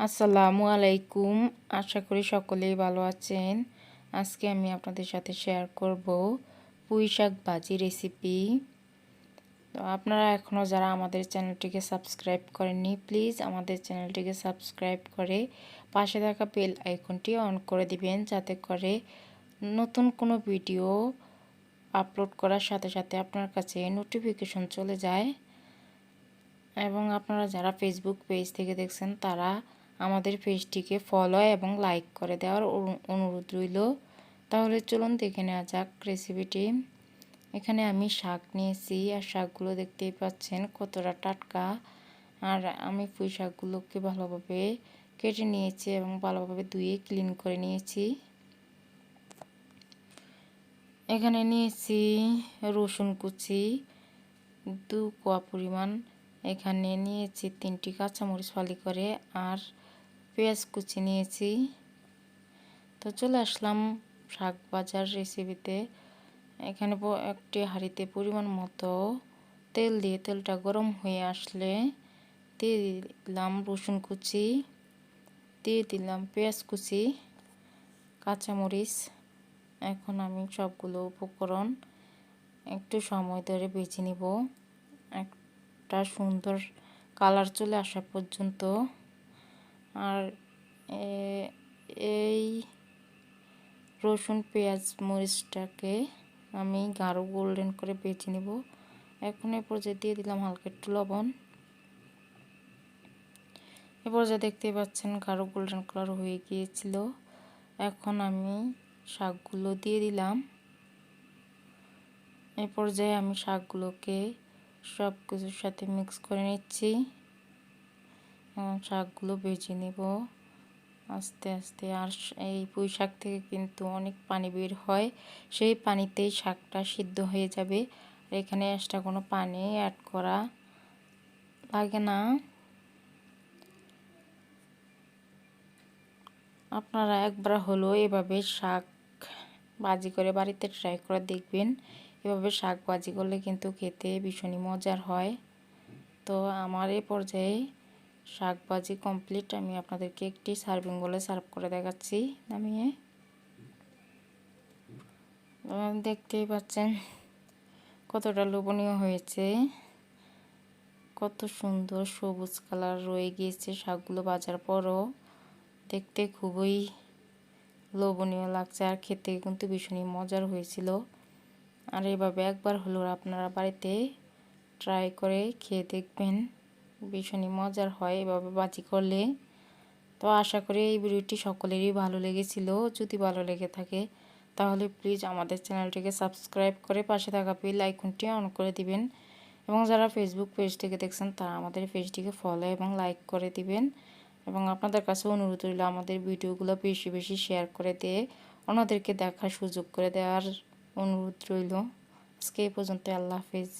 আসসালামু আলাইকুম। আশা করি সকলেই ভালো আছেন। আজকে আমি আপনাদের সাথে শেয়ার করব পুঁই শাক ভাজি রেসিপি। তো আপনারা এখনও যারা আমাদের চ্যানেলটিকে সাবস্ক্রাইব করেননি, প্লিজ আমাদের চ্যানেলটিকে সাবস্ক্রাইব করে পাশে থাকা বেল আইকনটি অন করে দিবেন, যাতে করে নতুন কোনো ভিডিও আপলোড করার সাথে সাথে আপনার কাছে নোটিফিকেশন চলে যায়। এবং আপনারা যারা ফেসবুক পেজ থেকে দেখছেন তারা আমাদের পেজটিকে ফলো এবং লাইক করে দেওয়ার অনুরোধ রইল। তাহলে চলুন দেখে নেওয়া যাক রেসিপিটি। এখানে আমি শাক নিয়েছি, আর শাকগুলো দেখতেই পাচ্ছেন কতটা টাটকা। আর আমি পুঁই শাকগুলোকে ভালোভাবে কেটে নিয়েছি এবং ভালোভাবে ধুয়ে ক্লিন করে নিয়েছি। এখানে নিয়েছি রসুন কুচি 2 কোয়া পরিমাণ। এখানে নিয়েছি 3টি কাঁচামরিচ ফালি করে, আর পেঁয়াজ কুচি নিয়েছি। তো চলে আসলাম শাক ভাজার রেসিপিতে। এখানে একটি হাঁড়িতে পরিমাণ মতো তেল দিয়ে তেলটা গরম হয়ে আসলে দিয়ে দিলাম রসুন কুচি, দিয়ে দিলাম পেঁয়াজ কুচি, কাঁচামরিচ। এখন আমি সবগুলো উপকরণ একটু সময় ধরে ভেজে নিব, একটা সুন্দর কালার চলে আসা পর্যন্ত। আর এই রসুন পেঁয়াজ মরিচটাকে আমি গাঢ় গোল্ডেন করে ভেজে নেব। এখন এ পর্যায়ে দিয়ে দিলাম হালকা একটু লবণ। এ পর্যায়ে দেখতেই পাচ্ছেন গাঢ় গোল্ডেন কালার হয়ে গিয়েছিল। এখন আমি শাকগুলো দিয়ে দিলাম। এই পর্যায়ে আমি শাকগুলোকে সব কিছুর সাথে মিক্স করে নিচ্ছি। শাকগুলো ভেজে নেব আস্তে আস্তে। আর এই পুঁই শাক থেকে কিন্তু অনেক পানি বের হয়, সেই পানিতেই শাকটা সিদ্ধ হয়ে যাবে। আর এখানে এক্সট্রা কোনো পানি অ্যাড করা লাগে না। আপনারা একবার হলো এভাবে শাক ভাজি করে বাড়িতে ট্রাই করে দেখবেন। এভাবে শাক ভাজি করলে কিন্তু খেতে ভীষণই মজার হয়। তো আমার এই পর্যায়ে শাক ভাজি কমপ্লিট। আমি আপনাদেরকে একটি সার্ভিং বলে সার্ভ করে দেখাচ্ছি নামিয়ে। দেখতেই পাচ্ছেন কতটা লোভনীয় হয়েছে, কত সুন্দর সবুজ কালার রয়ে গিয়েছে শাকগুলো ভাজার পরও। দেখতে খুবই লোভনীয় লাগছে, আর খেতে কিন্তু ভীষণই মজার হয়েছিল। আর এভাবে একবার হলেও আপনারা বাড়িতে ট্রাই করে খেয়ে দেখবেন, ভীষণই মজার হয় এভাবে ভাজি করলে। তো আশা করি এই ভিডিওটি সকলেরই ভালো লেগেছিল। যদি ভালো লেগে থাকে তাহলে প্লিজ আমাদের চ্যানেলটিকে সাবস্ক্রাইব করে পাশে থাকা বেল আইকনটি অন করে দিবেন। এবং যারা ফেসবুক পেজ থেকে দেখছেন তারা আমাদের পেজটিকে ফলো এবং লাইক করে দিবেন। এবং আপনাদের কাছে অনুরোধ রইল আমাদের ভিডিওগুলো বেশি বেশি শেয়ার করে দিয়ে অন্যদেরকে দেখার সুযোগ করে দেওয়ার অনুরোধ রইল। আজকে এই পর্যন্ত। আল্লাহ হাফেজ।